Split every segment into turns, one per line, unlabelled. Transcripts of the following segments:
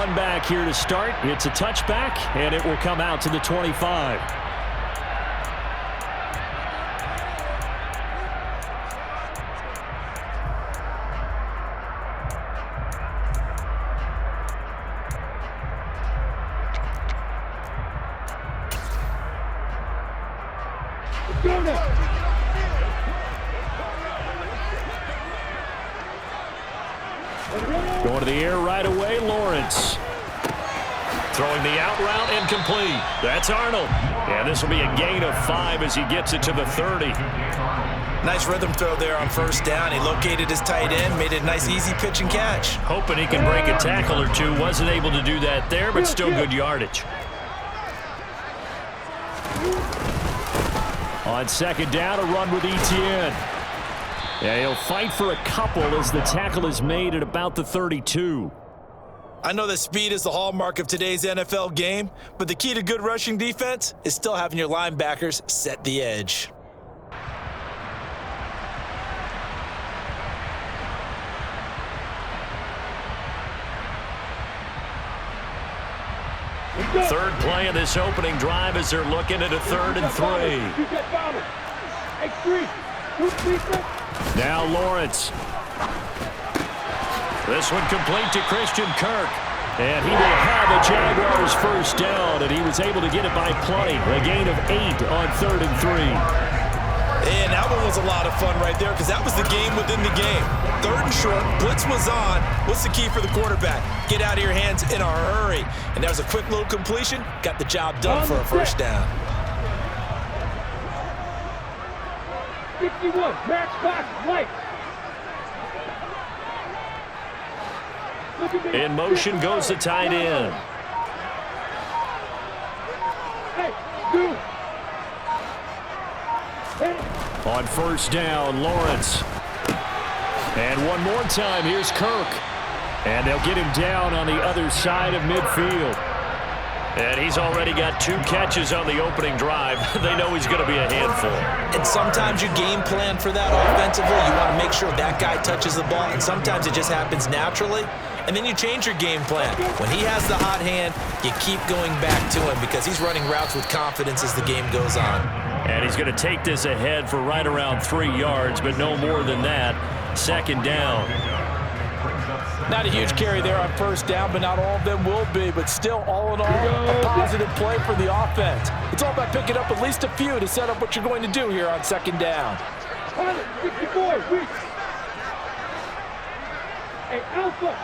run back here to start. It's a touchback, and it will come out to the 25. Going to the air right away, Lawrence. Throwing the out route incomplete. That's Arnold. And this will be a gain of 5 as he gets it to the 30.
Nice rhythm throw there on first down. He located his tight end, made it a nice easy pitch and catch.
Hoping he can break a tackle or two. Wasn't able to do that there, but still good yardage. On second down, a run with Etienne. Yeah, he'll fight for a couple as the tackle is made at about the 32.
I know that speed is the hallmark of today's NFL game, but the key to good rushing defense is still having your linebackers set the edge.
Third play of this opening drive as they're looking at a 3rd and 3. Now Lawrence. This one complete to Christian Kirk. And he will have a Jaguars first down, and he was able to get it by plenty. A gain of 8 on 3rd and 3.
And that one was a lot of fun right there because that was the game within the game. 3rd and short, blitz was on. What's the key for the quarterback? Get out of your hands in a hurry. And that was a quick little completion. Got the job done for a first down.
61, match back, right.
In motion goes the tight end. On first down, Lawrence. And one more time, here's Kirk. And they'll get him down on the other side of midfield. And he's already got 2 catches on the opening drive. They know he's going to be a handful.
And sometimes you game plan for that offensively. You want to make sure that guy touches the ball, and sometimes it just happens naturally. And then you change your game plan. When he has the hot hand, you keep going back to him because he's running routes with confidence as the game goes on.
And he's going to take this ahead for right around 3 yards, but no more than that. Second down.
Not a huge carry there on first down, but not all of them will be. But still, all in all, a positive play for the offense. It's all about picking up at least a few to set up what you're going to do here on second down.
54, reach. Hey, Alpha.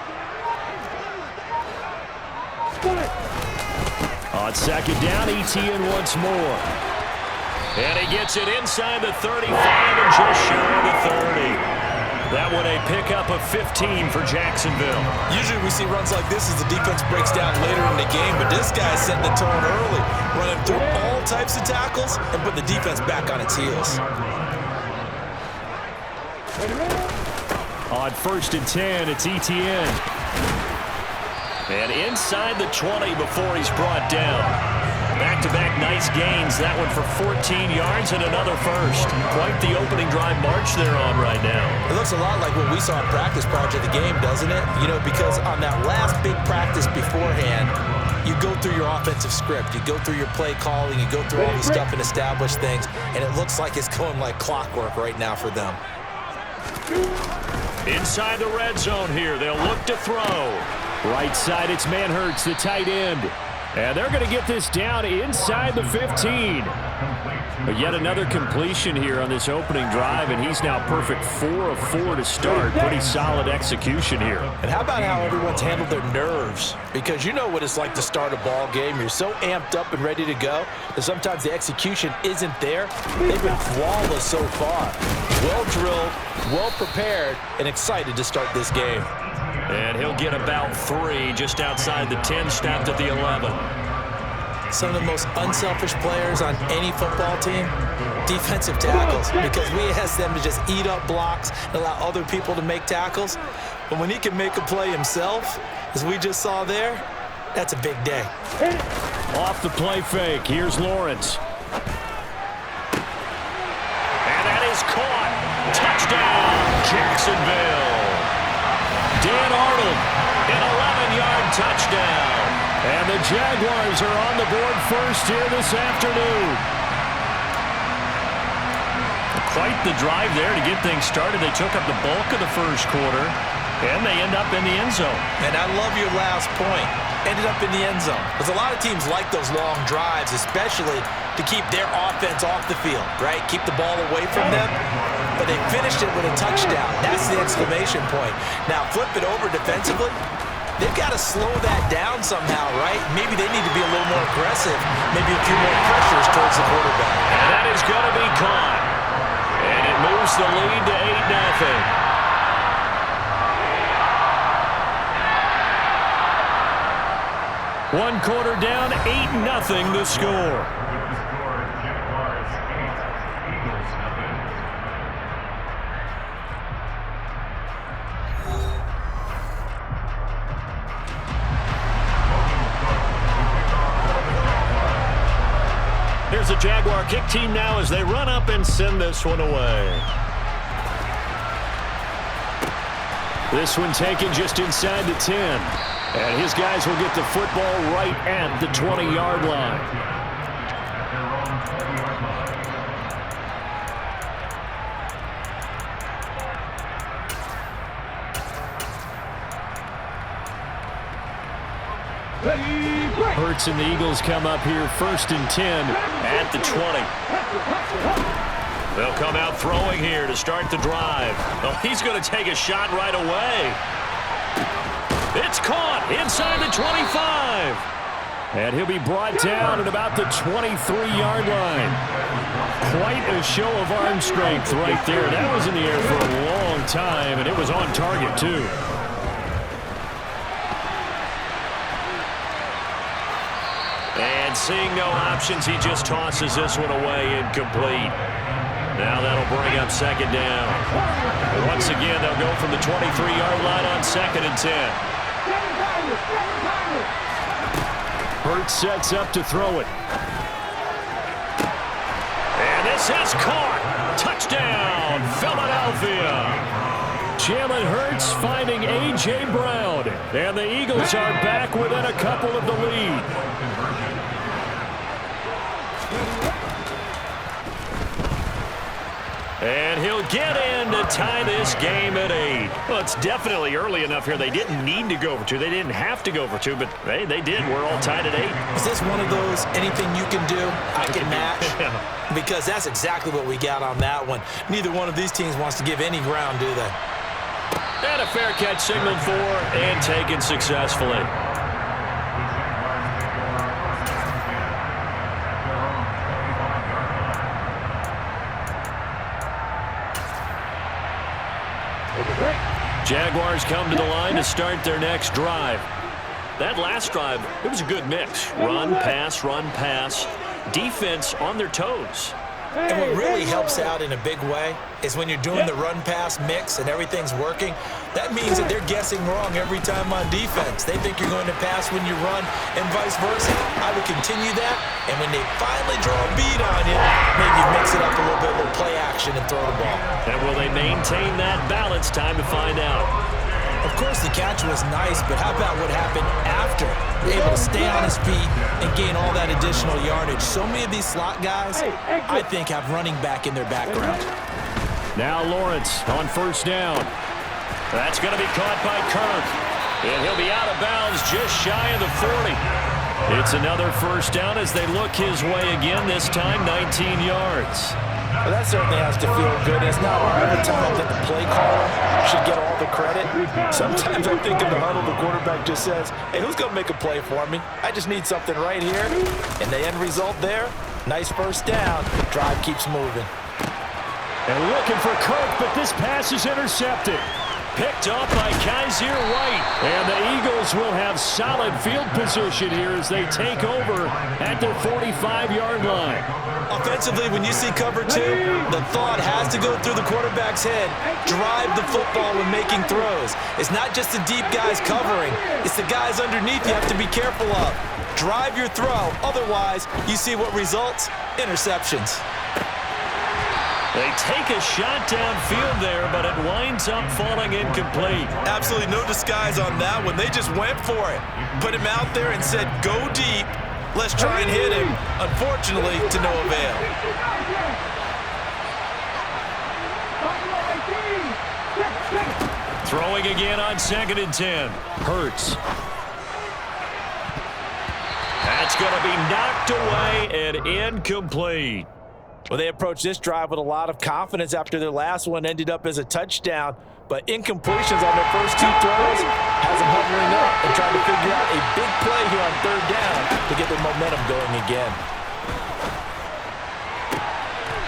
On second down, Etienne once more. And he gets it inside the 35 and just shy of the 30. That one a pickup of 15 for Jacksonville.
Usually we see runs like this as the defense breaks down later in the game, but this guy's setting the tone early, running through all types of tackles and putting the defense back on its heels.
On first and 10, it's Etienne. And inside the 20 before he's brought down. Back-to-back nice gains. That one for 14 yards and another first. Quite the opening drive march they're on right now.
It looks a lot like what we saw in practice prior to the game, doesn't it? You know, because on that last big practice beforehand, you go through your offensive script. You go through your play calling. You go through all the stuff and establish things. And it looks like it's going like clockwork right now for them.
Inside the red zone here. They'll look to throw. Right side, it's Manhertz, the tight end. And they're going to get this down inside the 15. But yet another completion here on this opening drive, and he's now perfect 4 of 4 to start. Pretty solid execution here.
And how about how everyone's handled their nerves? Because you know what it's like to start a ball game. You're so amped up and ready to go that sometimes the execution isn't there. They've been flawless so far. Well drilled, well prepared, and excited to start this game.
And he'll get about 3 just outside the 10, snapped at the 11.
Some of the most unselfish players on any football team, defensive tackles, because we ask them to just eat up blocks and allow other people to make tackles. But when he can make a play himself, as we just saw there, that's a big day.
Off the play fake, here's Lawrence. And that is caught. Touchdown, Jacksonville. Dan Arnold, an 11-yard touchdown. And the Jaguars are on the board first here this afternoon. Quite the drive there to get things started. They took up the bulk of the first quarter, and they end up in the end zone.
And I love your last point. Ended up in the end zone. Because a lot of teams like those long drives, especially to keep their offense off the field, right? Keep the ball away from them. But they finished it with a touchdown. That's the exclamation point. Now, flip it over defensively. They've got to slow that down somehow, right? Maybe they need to be a little more aggressive. Maybe a few more pressures towards the quarterback.
And that is going to be caught. And it moves the lead to 8-0. One quarter down, 8-0 the score. Here's the Jaguar kick team now as they run up and send this one away. This one taken just inside the 10. And his guys will get the football right at the 20-yard line. Hurts and the Eagles come up here first and 10 at the 20. They'll come out throwing here to start the drive. Oh, he's going to take a shot right away. It's caught inside the 25. And he'll be brought down at about the 23-yard line. Quite a show of arm strength right there. That was in the air for a long time, and it was on target, too. And seeing no options, he just tosses this one away incomplete. Now that'll bring up second down. Once again, they'll go from the 23-yard line on second and 10. Hurts sets up to throw it. And this is caught. Touchdown, Philadelphia. Jalen Hurts finding A.J. Brown. And the Eagles are back within a couple of the lead. And he'll get in to tie this game at 8. Well, it's definitely early enough here. They didn't need to go for 2. They didn't have to go for 2, but hey, they did. We're all tied at 8.
Is this one of those anything you can do, I can match?
Yeah.
Because that's exactly what we got on that one. Neither one of these teams wants to give any ground, do they?
And a fair catch signaled for and taken successfully. Jaguars come to the line to start their next drive. That last drive, it was a good mix. Run, pass. Defense on their toes.
And what really helps out in a big way is when you're doing the run-pass mix and everything's working, that means that they're guessing wrong every time on defense. They think you're going to pass when you run and vice versa. I would continue that, and when they finally draw a bead on you, maybe mix it up a little bit, a little play action and throw the ball.
And will they maintain that balance? Time to find out.
Of course, the catch was nice, but how about what happened after? Able to stay on his feet and gain all that additional yardage. So many of these slot guys, I think, have running back in their background.
Now Lawrence on first down. That's going to be caught by Kirk. And he'll be out of bounds just shy of the 40. It's another first down as they look his way again, this time 19 yards.
Well, that certainly has to feel good. It's not all the time that the play caller should get all the credit. Sometimes I think in the huddle, the quarterback just says, hey, who's going to make a play for me? I just need something right here. And the end result there, nice first down. Drive keeps moving.
And looking for Kirk, but this pass is intercepted. Picked off by Kaiser White. And the Eagles will have solid field position here as they take over at their 45-yard line.
Offensively, when you see cover 2, the thought has to go through the quarterback's head. Drive the football when making throws. It's not just the deep guys covering. It's the guys underneath you have to be careful of. Drive your throw. Otherwise, you see what results? Interceptions.
They take a shot downfield there, but it winds up falling incomplete.
Absolutely no disguise on that one. They just went for it. Put him out there and said, go deep. Let's try and hit him. Unfortunately, to no avail.
Throwing again on 2nd and 10. Hurts. That's going to be knocked away and incomplete.
Well, they approached this drive with a lot of confidence after their last one ended up as a touchdown. But incompletions on their first 2 throws has them hovering up and trying to figure out a big play here on 3rd down to get their momentum going again.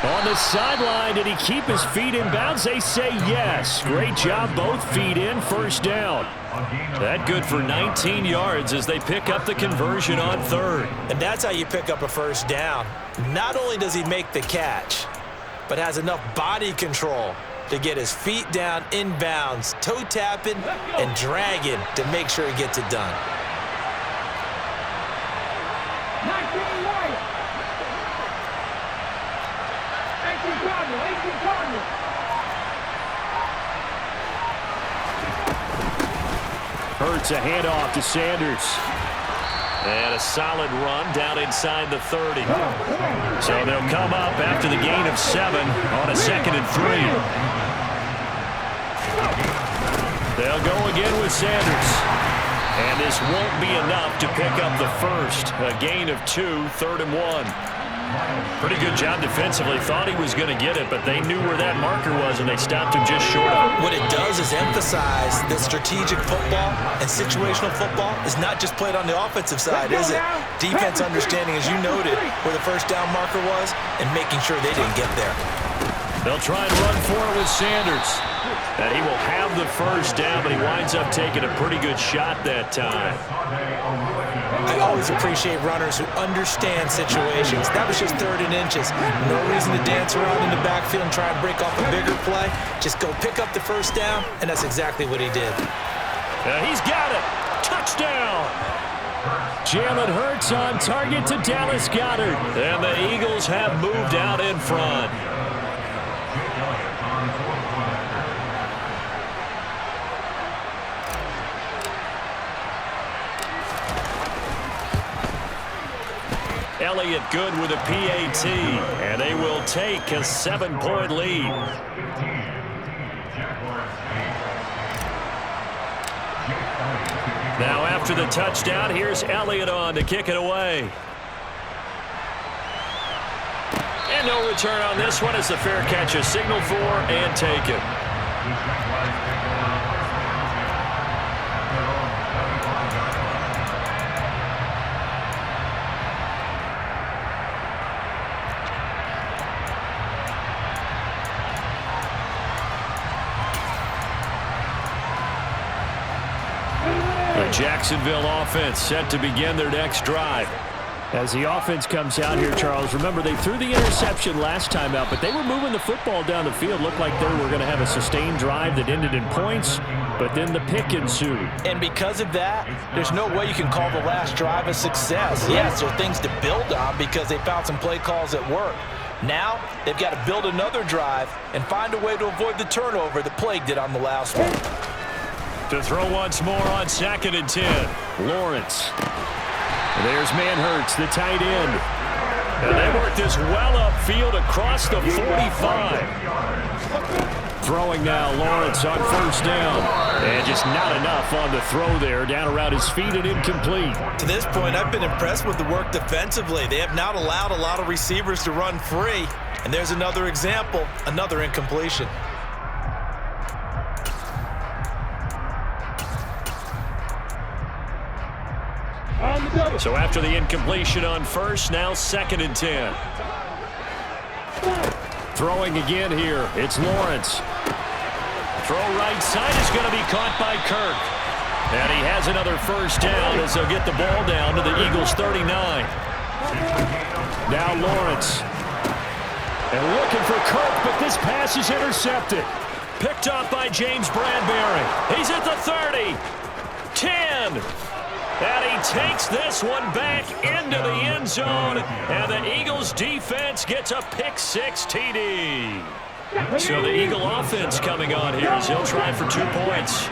On the sideline, did he keep his feet in bounds? They say yes. Great job, both feet in, 1st down. That good for 19 yards as they pick up the conversion on 3rd.
And that's how you pick up a 1st down. Not only does he make the catch, but has enough body control to get his feet down in bounds, toe tapping and dragging to make sure he gets it done.
19 Lions. 18 Cardinals. 18 Cardinals.
Hurts a handoff to Sanders. And a solid run down inside the 30. So they'll come up after the gain of 7 on a 2nd and 3. They'll go again with Sanders. And this won't be enough to pick up the first. A gain of 2, 3rd and 1. Pretty good job defensively. Thought he was going to get it, but they knew where that marker was, and they stopped him just short of it.
What it does is emphasize that strategic football and situational football is not just played on the offensive side, is it? Defense understanding, as you noted, where the 1st down marker was and making sure they didn't get there.
They'll try and run for it with Sanders. And he will have the 1st down, but he winds up taking a pretty good shot that time.
I always appreciate runners who understand situations. That was just 3rd and inches. No reason to dance around in the backfield and try and break off a bigger play. Just go pick up the 1st down, and that's exactly what he did.
He's got it. Touchdown. Jalen Hurts on target to Dallas Goedert. And the Eagles have moved out in front. Elliott good with a PAT, and they will take a 7-point lead. Now after the touchdown, here's Elliott on to kick it away. And no return on this one as the fair catch is signaled for and taken. Jacksonville offense set to begin their next drive. As the offense comes out here, Charles, remember they threw the interception last time out, but they were moving the football down the field. Looked like they were going to have a sustained drive that ended in points, but then the pick ensued.
And because of that, there's no way you can call the last drive a success. Yes, there are things to build on because they found some play calls that work. Now, they've got to build another drive and find a way to avoid the turnover that plagued it on the last one.
To throw once more on 2nd and 10. Lawrence. There's Hurts, the tight end. And they work this well upfield across the 45. Throwing now, Lawrence on 1st down. And just not enough on the throw there, down around his feet and incomplete.
To this point, I've been impressed with the work defensively. They have not allowed a lot of receivers to run free. And there's another example, another incompletion.
So after the incompletion on 1st, now 2nd and 10. Throwing again here, it's Lawrence. Throw right side is going to be caught by Kirk. And he has another 1st down as they'll get the ball down to the Eagles' 39. Now Lawrence. And looking for Kirk, but this pass is intercepted. Picked up by James Bradbury. He's at the 30. 10. And he takes this one back into the end zone. And the Eagles defense gets a pick-6 TD. So the Eagle offense coming on here as he'll try for 2 points.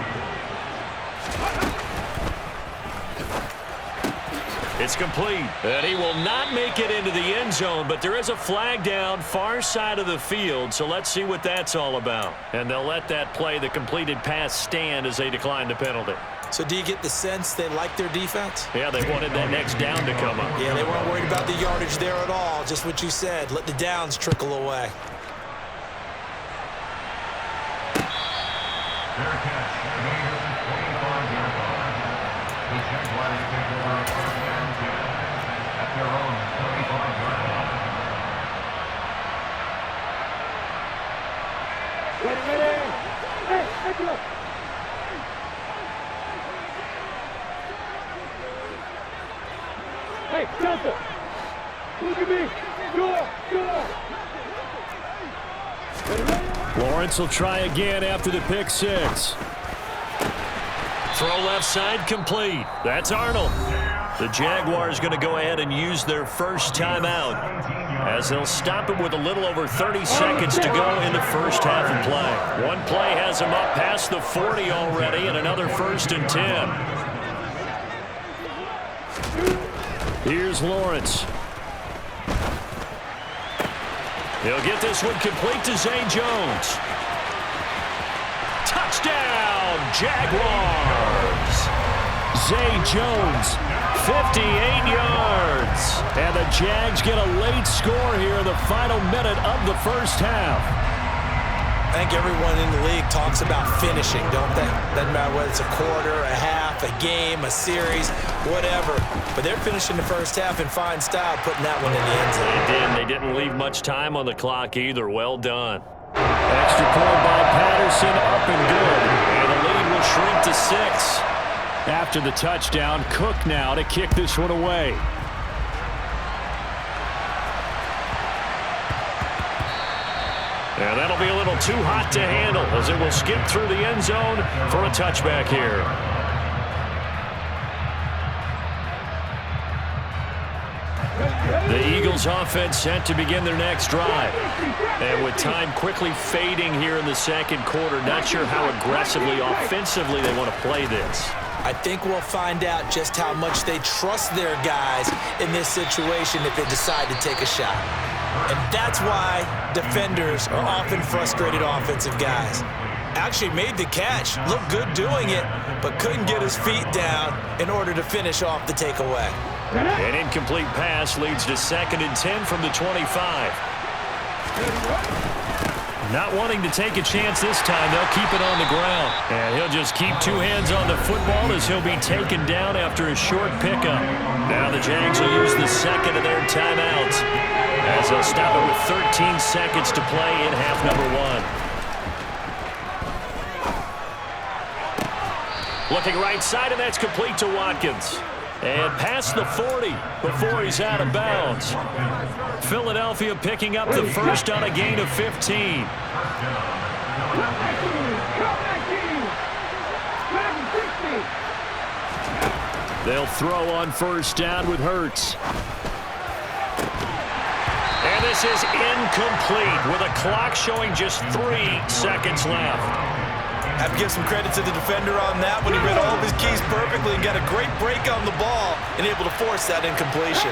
It's complete. And he will not make it into the end zone, but there is a flag down far side of the field, so let's see what that's all about. And they'll let that play, the completed pass, stand as they decline the penalty.
So do you get the sense they like their defense?
Yeah, they wanted that next down to come up.
Yeah, they weren't worried about the yardage there at all. Just what you said. Let the downs trickle away.
Hey, Delta! Look at me! Go!
Lawrence will try again after the pick-6. Throw left side complete. That's Arnold. The Jaguars going to go ahead and use their first timeout as they'll stop it with a little over 30 seconds to go in the first half of play. One play has them up past the 40 already and another 1st and 10. Here's Lawrence. He'll get this one complete to Zay Jones. Touchdown, Jaguars! Zay Jones, 58 yards. And the Jags get a late score here in the final minute of the first half.
I think everyone in the league talks about finishing, don't they? Doesn't matter whether it's a quarter, a half, a game, a series, whatever. But they're finishing the first half in fine style, putting that one in the end zone.
They did. They didn't leave much time on the clock either. Well done. Extra point by Patterson, up and good. And the lead will shrink to 6. After the touchdown, Cook now to kick this one away. And that'll be a little too hot to handle as it will skip through the end zone for a touchback here. The Eagles offense set to begin their next drive. And with time quickly fading here in the second quarter, not sure how aggressively, offensively they want to play this.
I think we'll find out just how much they trust their guys in this situation if they decide to take a shot. And that's why defenders are often frustrated offensive guys. Actually made the catch, looked good doing it, but couldn't get his feet down in order to finish off the takeaway.
An incomplete pass leads to 2nd and 10 from the 25. Not wanting to take a chance this time, they'll keep it on the ground. And he'll just keep 2 hands on the football as he'll be taken down after a short pickup. Now the Jags will use the second of their timeouts as they'll stop it with 13 seconds to play in half number 1. Looking right side, and that's complete to Watkins. And past the 40 before he's out of bounds. Philadelphia picking up the first on a gain of 15. They'll throw on first down with Hurts. And this is incomplete with a clock showing just 3 seconds left.
I have to give some credit to the defender on that when he read all of his keys perfectly and got a great break on the ball and able to force that incompletion.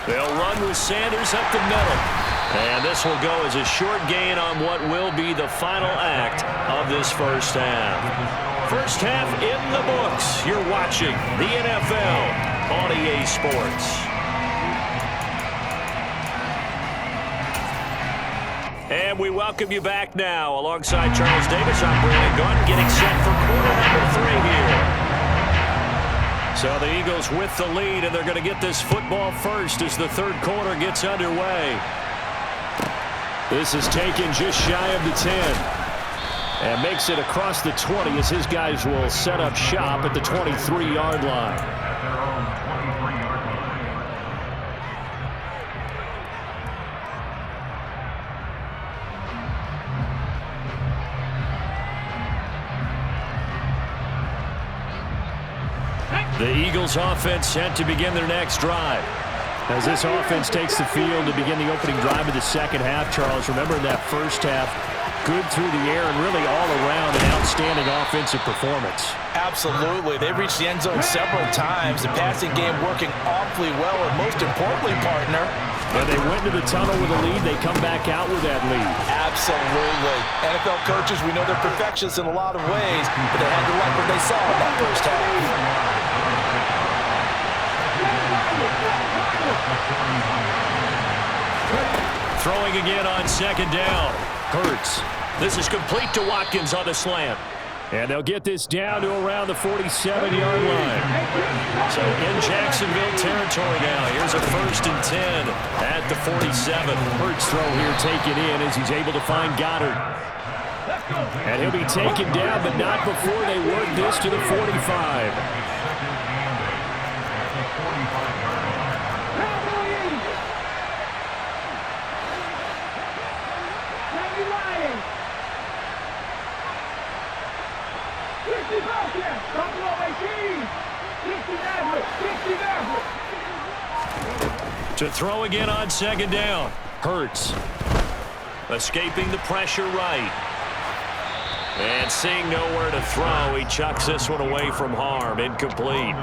They'll run with Sanders up the middle. And this will go as a short gain on what will be the final act of this first half. First half in the books. You're watching the NFL on EA Sports. And we welcome you back now. Alongside Charles Davis, I'm Brandon Gordon, getting set for quarter number 3 here. So the Eagles with the lead, and they're going to get this football first as the third quarter gets underway. This is taken just shy of the 10. And makes it across the 20 as his guys will set up shop at the 23-yard line. The Eagles offense set to begin their next drive. As this offense takes the field to begin the opening drive of the second half, Charles, remember in that first half, good through the air and really all around an outstanding offensive performance.
Absolutely. They reached the end zone several times. The passing game working awfully well, and most importantly, partner,
when they went to the tunnel with a lead, they come back out with that lead.
Absolutely. NFL coaches, we know they're perfectionists in a lot of ways, but they had to like what they saw in that first half.
Throwing again on second down. Hurts. This is complete to Watkins on the slant. And they'll get this down to around the 47-yard line. So in Jacksonville territory now. Here's a 1st and 10 at the 47. Hurts throw here taken in as he's able to find Goddard. And he'll be taken down, but not before they work this to the 45. To throw again on second down. Hurts. Escaping the pressure right. And seeing nowhere to throw, he chucks this one away from harm. Incomplete.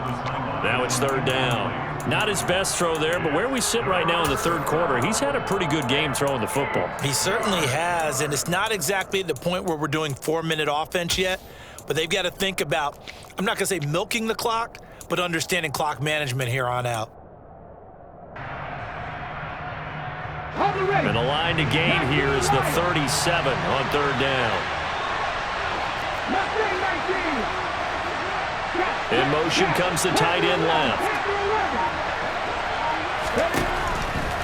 Now it's 3rd down. Not his best throw there, but where we sit right now in the 3rd quarter, he's had a pretty good game throwing the football.
He certainly has, and it's not exactly at the point where we're doing 4-minute offense yet, but they've got to think about, I'm not going to say milking the clock, but understanding clock management here on out.
And the line to gain here is the 37 on 3rd down. In motion comes the tight end left.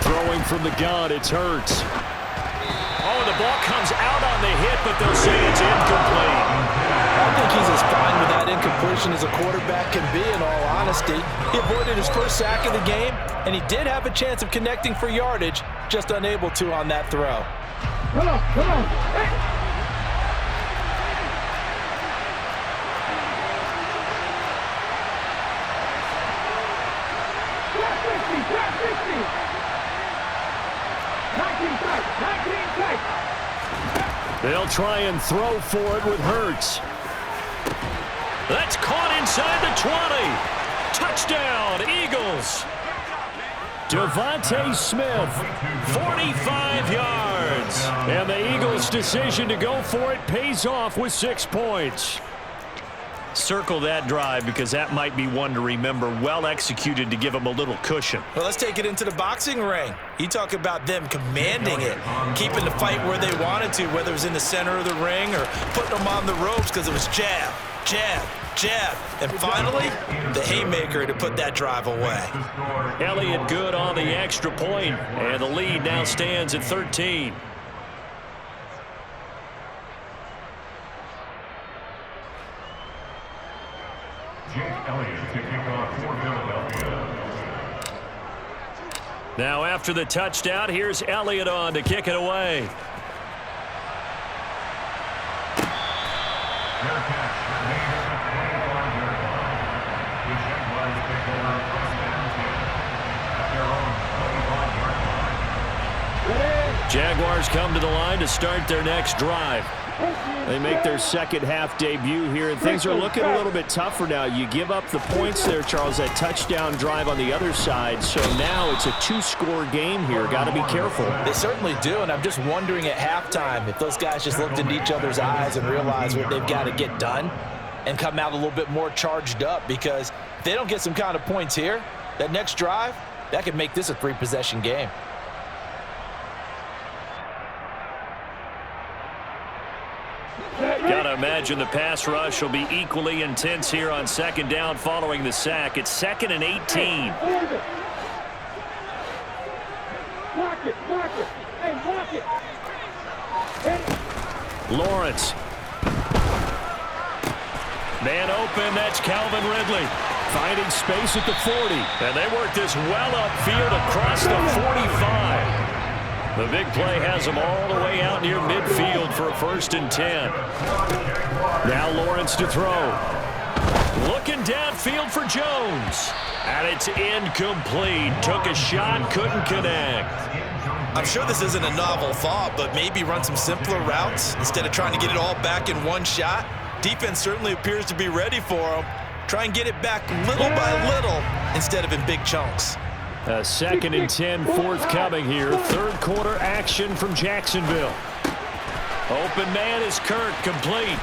Throwing from the gun, it's Hurts. Oh, the ball comes out on the hit, but they'll say it's incomplete.
I think he's as fine with that incompletion as a quarterback can be, in all honesty. He avoided his first sack of the game, and he did have a chance of connecting for yardage, just unable to on that throw.
Come on, come on. Hey.
They'll try and throw for it with Hurts. That's caught inside the 20. Touchdown, Eagles. Devontae Smith, 45 yards. And the Eagles' decision to go for it pays off with 6 points. Circle that drive because that might be one to remember. Well executed to give them a little cushion.
Well, let's take it into the boxing ring. You talk about them commanding it, keeping the fight where they wanted to, whether it was in the center of the ring or putting them on the ropes because it was jab, jab, jab. And finally, the haymaker to put that drive away.
Elliott good on the extra point, and the lead now stands at 13. Now after the touchdown, here's Elliott on to kick it away. Jaguars come to the line to start their next drive. They make their second half debut here, and things are looking a little bit tougher now. You give up the points there, Charles, that touchdown drive on the other side. So now it's a 2-score game here. Got to be careful.
They certainly do, and I'm just wondering at halftime if those guys just looked into each other's eyes and realized what they've got to get done and come out a little bit more charged up, because if they don't get some kind of points here, that next drive, that could make this a 3-possession game.
Got to imagine the pass rush will be equally intense here on second down following the sack. It's 2nd and 18.
Block it, block it. Hey, block it.
Lawrence. Man open, that's Calvin Ridley. Finding space at the 40. And they work this well upfield across the 45. The big play has them all the way out near midfield for a 1st and 10. Now Lawrence to throw. Looking downfield for Jones. And it's incomplete. Took a shot, couldn't connect.
I'm sure this isn't a novel thought, but maybe run some simpler routes instead of trying to get it all back in one shot. Defense certainly appears to be ready for him. Try and get it back little by little instead of in big chunks.
A 2nd and 10 forthcoming here. Third quarter action from Jacksonville. Open man is Kirk, complete.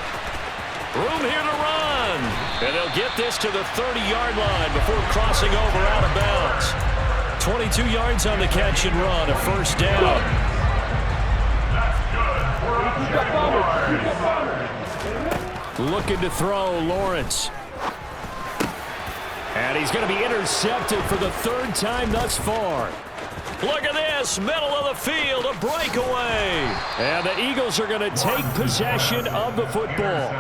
Room here to run. And they'll get this to the 30-yard line before crossing over out of bounds. 22 yards on the catch and run, a first down. Looking to throw, Lawrence. And he's going to be intercepted for the 3rd time thus far. Look at this, middle of the field, a breakaway. And the Eagles are going to take possession of the football.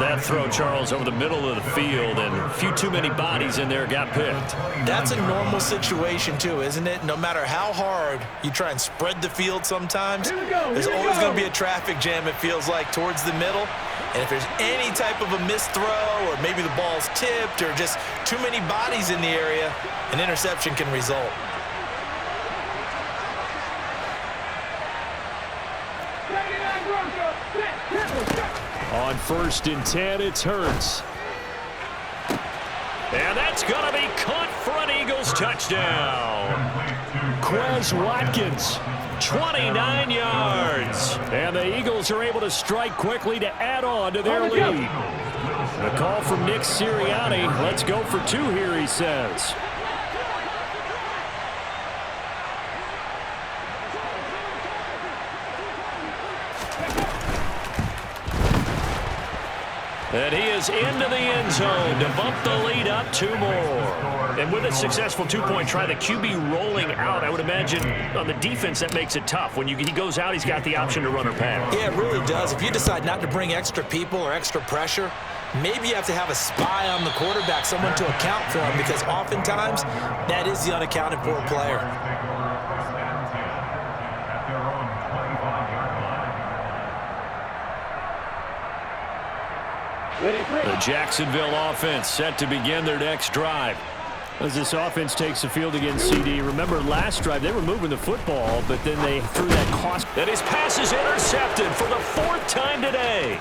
That throw, Charles, over the middle of the field, and a few too many bodies in there got picked.
That's a normal situation, too, isn't it? No matter how hard you try and spread the field sometimes, there's always going to be a traffic jam, it feels like, towards the middle. And if there's any type of a missed throw, or maybe the ball's tipped, or just too many bodies in the area, an interception can result.
On 1st and 10, it's Hurts. And that's going to be caught for an Eagles touchdown. Quez Watkins, 29 yards. And the Eagles are able to strike quickly to add on to their lead. The call from Nick Sirianni. Let's go for 2 here, he says. And he is into the end zone to bump the lead up 2 more. And with a successful 2-point try, the QB rolling out, I would imagine on the defense that makes it tough. When he goes out, he's got the option to run or pass.
Yeah, it really does. If you decide not to bring extra people or extra pressure, maybe you have to have a spy on the quarterback, someone to account for him, because oftentimes that is the unaccounted for player.
The Jacksonville offense set to begin their next drive. As this offense takes the field against CD. Remember last drive, they were moving the football, but then they threw that cost. And his pass is intercepted for the 4th time today.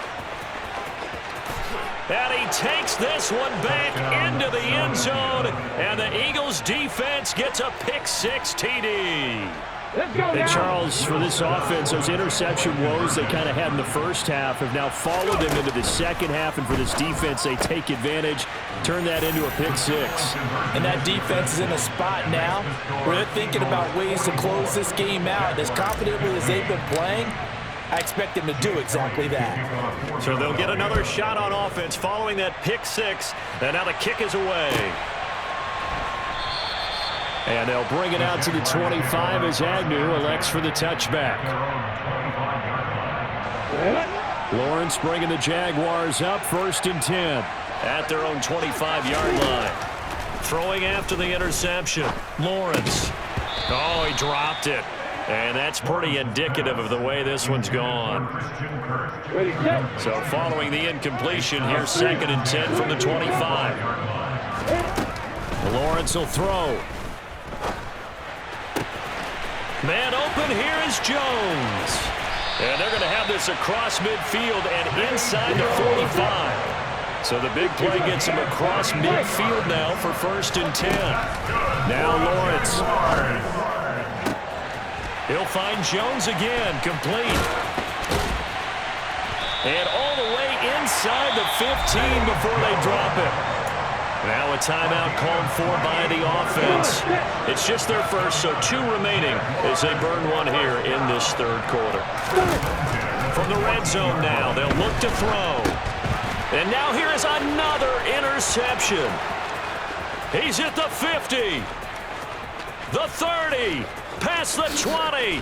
And he takes this one back into the end zone. And the Eagles defense gets a pick-6 TD. And Charles, for this offense, those interception woes they kind of had in the first half have now followed them into the second half. And for this defense, they take advantage, turn that into a pick-6.
And that defense is in a spot now where they're thinking about ways to close this game out. As confidently as they've been playing, I expect them to do exactly that.
So they'll get another shot on offense following that pick-6. And now the kick is away. And they'll bring it out to the 25 as Agnew elects for the touchback. Lawrence bringing the Jaguars up, 1st and 10 at their own 25-yard line. Throwing after the interception, Lawrence. Oh, he dropped it. And that's pretty indicative of the way this one's gone. So following the incompletion, here's 2nd and 10 from the 25. Lawrence will throw. Man open, here is Jones. And they're going to have this across midfield and inside the 45. So the big play gets him across midfield now for 1st and 10. Now Lawrence. He'll find Jones again, complete. And all the way inside the 15 before they drop it. Now a timeout called for by the offense. It's just their first, so 2 remaining as they burn one here in this 3rd quarter. From the red zone now, they'll look to throw. And now here is another interception. He's at the 50, the 30, past the 20.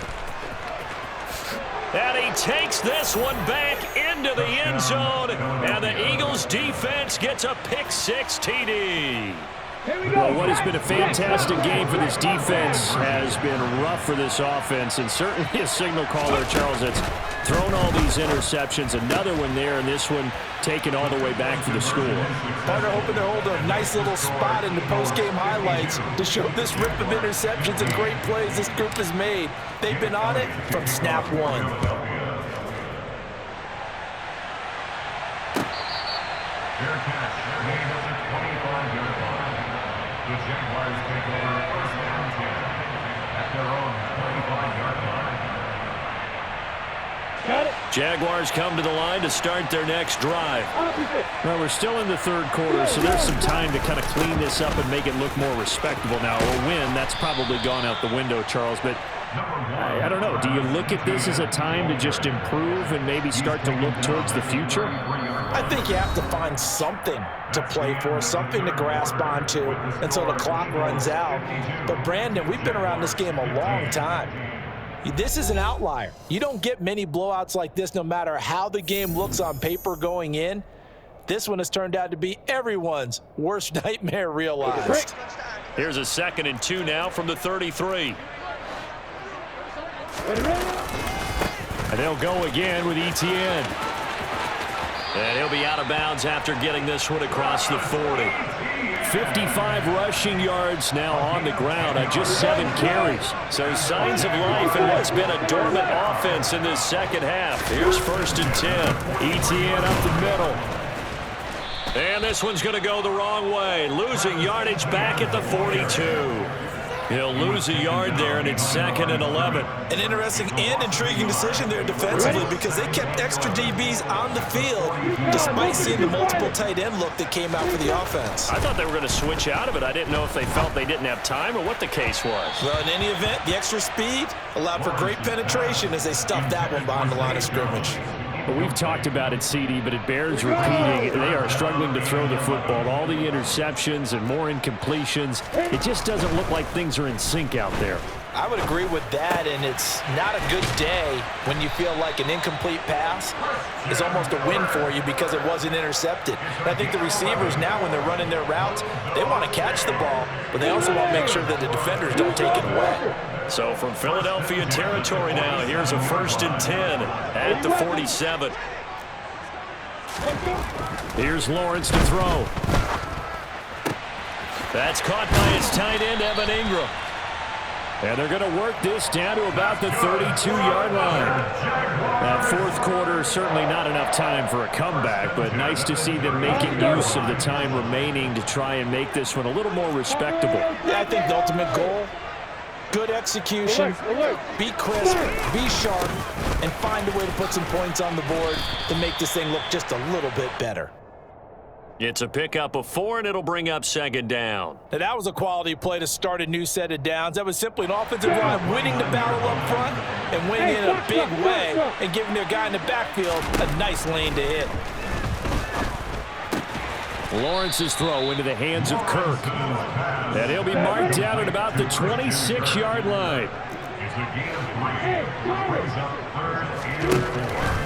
And he takes this one back into the end zone. And the Eagles defense gets a pick-6 TD. Well, what has been a fantastic game for this defense has been rough for this offense, and certainly a signal caller, Charles, that's thrown all these interceptions. Another one there, and this one taken all the way back for the score.
Partner hoping to hold a nice little spot in the post-game highlights to show this rip of interceptions and great plays this group has made. They've been on it from snap one.
Fair catch. Made at the 25-yard line. The Jaguars take over first down 10 at their own 25-yard line.
Got it.
Jaguars come to the line to start their next drive. Well, we're still in the third quarter, so there's some time to kind of clean this up and make it look more respectable now. A win, that's probably gone out the window, Charles, but I don't know. Do you look at this as a time to just improve and maybe start to look towards the future?
I think you have to find something to play for, something to grasp onto until the clock runs out. But, Brandon, we've been around this game a long time. This is an outlier. You don't get many blowouts like this no matter how the game looks on paper going in. This one has turned out to be everyone's worst nightmare realized.
Here's a 2nd and 2 now from the 33. And they'll go again with Etienne. And he'll be out of bounds after getting this one across the 40. 55 rushing yards now on the ground on just 7 carries. So signs of life in what's been a dormant offense in this second half. Here's 1st and 10. Etienne up the middle. And this one's going to go the wrong way. Losing yardage back at the 42. He'll lose a yard there, and it's 2nd and 11.
An interesting and intriguing decision there defensively because they kept extra DBs on the field despite seeing the multiple tight end look that came out for the offense.
I thought they were going to switch out of it. I didn't know if they felt they didn't have time or what the case was.
Well, in any event, the extra speed allowed for great penetration as they stuffed that one behind the line of scrimmage.
Well, we've talked about it, CD, but it bears repeating. They are struggling to throw the football. All the interceptions and more incompletions. It just doesn't look like things are in sync out there.
I would agree with that, and it's not a good day when you feel like an incomplete pass is almost a win for you because it wasn't intercepted. And I think the receivers now, when they're running their routes, they want to catch the ball, but they also want to make sure that the defenders don't take it away.
So from Philadelphia territory now, here's a 1st and 10 at the 47. Here's Lawrence to throw. That's caught by his tight end, Evan Ingram. And they're going to work this down to about the 32-yard line. That fourth quarter, certainly not enough time for a comeback, but nice to see them making use of the time remaining to try and make this one a little more respectable.
Yeah, I think the ultimate goal, good execution, be crisp, be sharp, and find a way to put some points on the board to make this thing look just a little bit better.
It's a pickup of 4, and it'll bring up 2nd down.
Now, that was a quality play to start a new set of downs. That was simply an offensive line winning the battle up front and winning in a big way and giving their guy in the backfield a nice lane to hit.
Lawrence's throw into the hands of Kirk. And he'll be marked down at about the 26-yard line.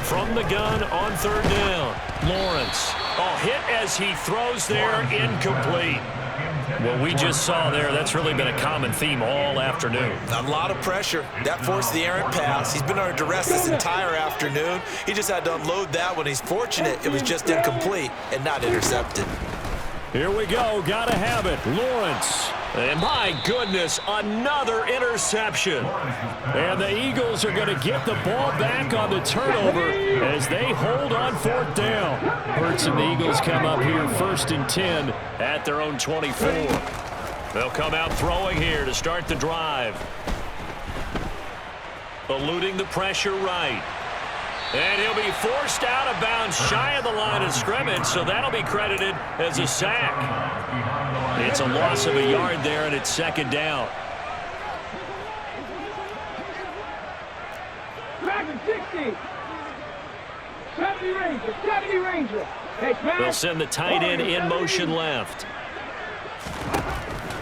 From the gun on 3rd down, Lawrence. Oh, hit as he throws there, incomplete. What we just saw there, that's really been a common theme all afternoon.
A lot of pressure. That forced the errant pass. He's been under duress this entire afternoon. He just had to unload that one. He's fortunate it was just incomplete and not intercepted.
Here we go. Got to have it. Lawrence. And my goodness, another interception. And the Eagles are going to get the ball back on the turnover as they hold on 4th down. Hurts and the Eagles come up here 1st and 10 at their own 24. They'll come out throwing here to start the drive. Eluding the pressure right. And he'll be forced out of bounds shy of the line of scrimmage, so that'll be credited as a sack. It's a loss of a yard there, and it's 2nd down.
Dragon 60. 70 Ranger.
They'll send the tight end in motion left.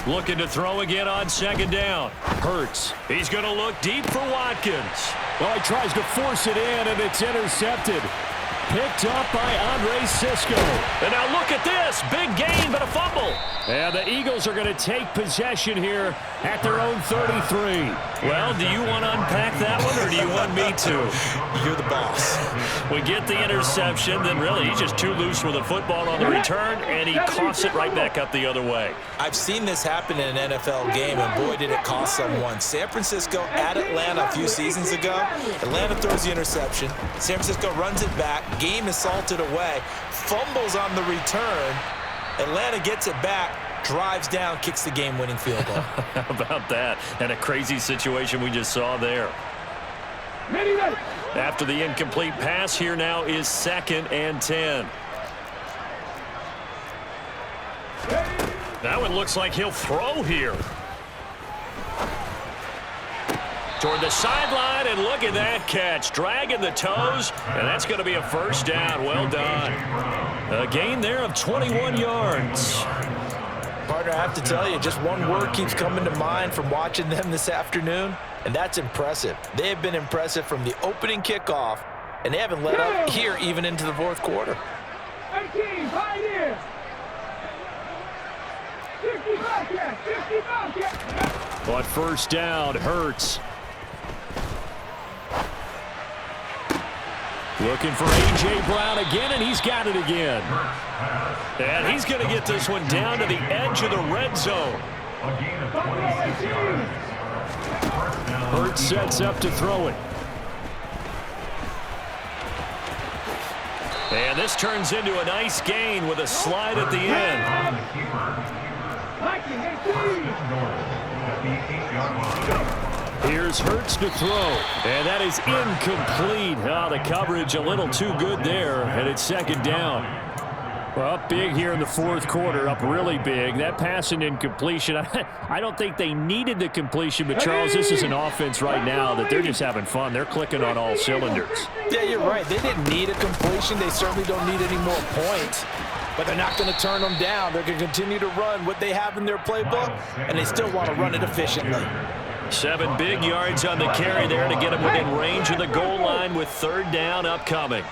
Looking to throw again on 2nd down. Hurts. He's going to look deep for Watkins. Well, he tries to force it in, and it's intercepted. Picked up by Andre Cisco. And now look at this. Big gain, but a fumble. And the Eagles are going to take possession here at their own 33. Well, do you want to unpack that one, or do you want me to?
You're the boss.
We get the interception, then really he's just too loose with the football on the return, and he coughs it right back up the other way.
I've seen this happen in an NFL game, and boy, did it cost someone. San Francisco at Atlanta a few seasons ago. Atlanta throws the interception. San Francisco runs it back. Game is salted away. Fumbles on the return. Atlanta gets it back, drives down, kicks the game-winning field goal.
How about that? And a crazy situation we just saw there. After the incomplete pass, here now is 2nd and 10. That one looks like he'll throw here. Toward the sideline, and look at that catch. Dragging the toes, and that's going to be a first down. Well done. A gain there of 21 yards.
Partner, I have to tell you, just one word keeps coming to mind from watching them this afternoon, and that's impressive. They have been impressive from the opening kickoff, and they haven't let up here even into the fourth quarter.
18, pioneer. 50 Bobcat, 50 Bobcat.
On first down, Hurts. Looking for A.J. Brown again, and he's got it again. And he's going to get this one down to the edge of the red zone. Hurts sets up to throw it. And this turns into a nice gain with a slide at the end. Here's Hurts to throw, and that is incomplete. Oh, the coverage a little too good there, and it's 2nd down. Well, up big here in the fourth quarter, up really big. That pass and incompletion, I don't think they needed the completion, but Charles, this is an offense right now that they're just having fun. They're clicking on all cylinders.
Yeah, you're right. They didn't need a completion. They certainly don't need any more points. But they're not going to turn them down. They're going to continue to run what they have in their playbook, and they still want to run it efficiently.
7 big yards on the carry there to get him within range of the goal line with 3rd down upcoming.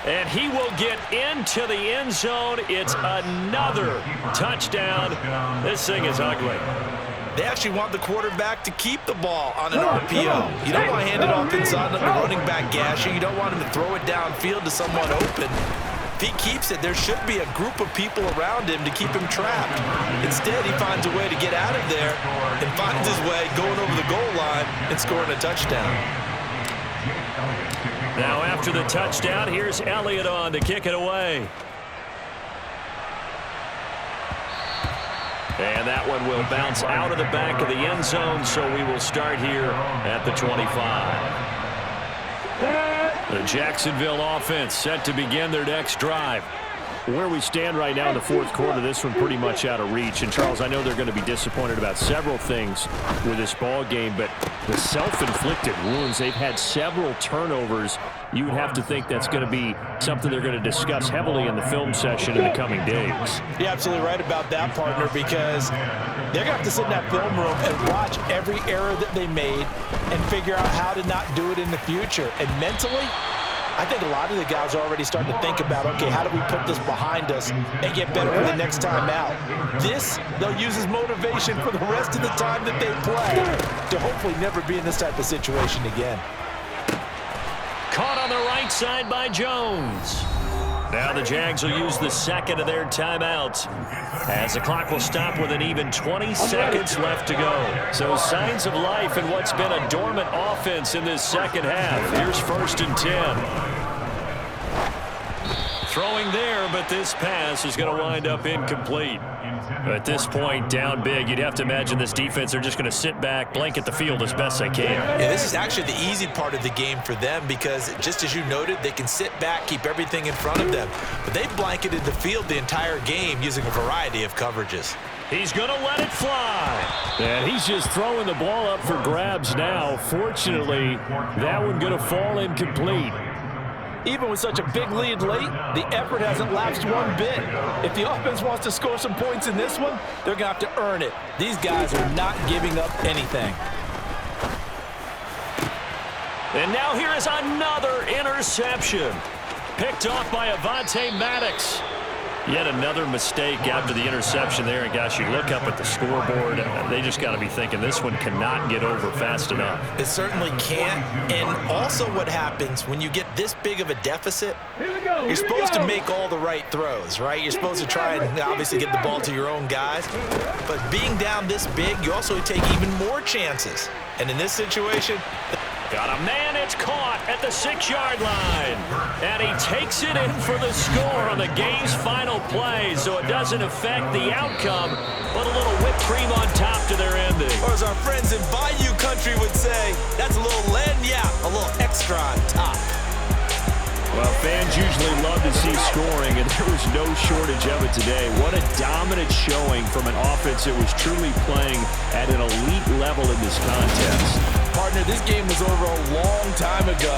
And he will get into the end zone. It's another touchdown. This thing is ugly.
They actually want the quarterback to keep the ball on an RPO. You don't want to hand it off inside of the running back gasher. You don't want him to throw it downfield to someone open. If he keeps it, there should be a group of people around him to keep him trapped. Instead, he finds a way to get out of there and finds his way going over the goal line and scoring a touchdown.
Now after the touchdown, here's Elliott on to kick it away. And that one will bounce out of the back of the end zone, so we will start here at the 25. The Jacksonville offense set to begin their next drive. Where we stand right now in the fourth quarter, this one pretty much out of reach. And, Charles, I know they're going to be disappointed about several things with this ball game, but the self-inflicted wounds, they've had several turnovers. You would have to think that's going to be something they're going to discuss heavily in the film session in the coming days.
You're absolutely right about that, partner, because they're going to have to sit in that film room and watch every error that they made and figure out how to not do it in the future. And mentally, I think a lot of the guys are already starting to think about, okay, how do we put this behind us and get better for the next time out? This, they'll use as motivation for the rest of the time that they play to hopefully never be in this type of situation again.
Caught on the right side by Jones. Now the Jags will use the second of their timeouts as the clock will stop with an even 20 seconds left to go. So signs of life in what's been a dormant offense in this second half. Here's 1st and 10. Throwing there, but this pass is going to wind up incomplete. At this point, down big, you'd have to imagine this defense, they're just going to sit back, blanket the field as best they can.
Yeah, this is actually the easy part of the game for them because, just as you noted, they can sit back, keep everything in front of them. But they've blanketed the field the entire game using a variety of coverages.
He's going to let it fly. And he's just throwing the ball up for grabs now. Fortunately, that one going to fall incomplete.
Even with such a big lead late, the effort hasn't lapsed one bit. If the offense wants to score some points in this one, they're going to have to earn it. These guys are not giving up anything.
And now here is another interception. Picked off by Avonte Maddox. Yet another mistake after the interception there. And, gosh, you look up at the scoreboard, they just got to be thinking this one cannot get over fast enough.
It certainly can't. And also what happens when you get this big of a deficit, you're supposed to make all the right throws, right? You're supposed to try and obviously get the ball to your own guys. But being down this big, you also take even more chances. And in this situation,
got a man, it's caught at the 6-yard line. And he takes it in for the score on the game's final play, so it doesn't affect the outcome, but a little whipped cream on top to their ending.
or as our friends in Bayou Country would say, that's a little lagniappe, a little extra on top.
Well, fans usually love to see scoring, and there was no shortage of it today. What a dominant showing from an offense that was truly playing at an elite level in this contest.
Partner, this game was over a long time ago,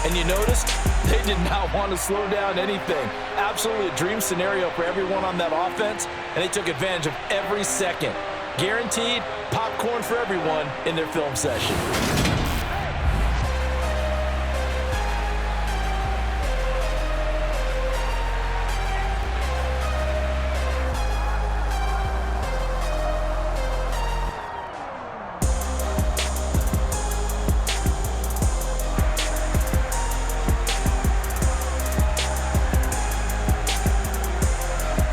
and you noticed they did not want to slow down anything. Absolutely a dream scenario for everyone on that offense, and they took advantage of every second. Guaranteed popcorn for everyone in their film session.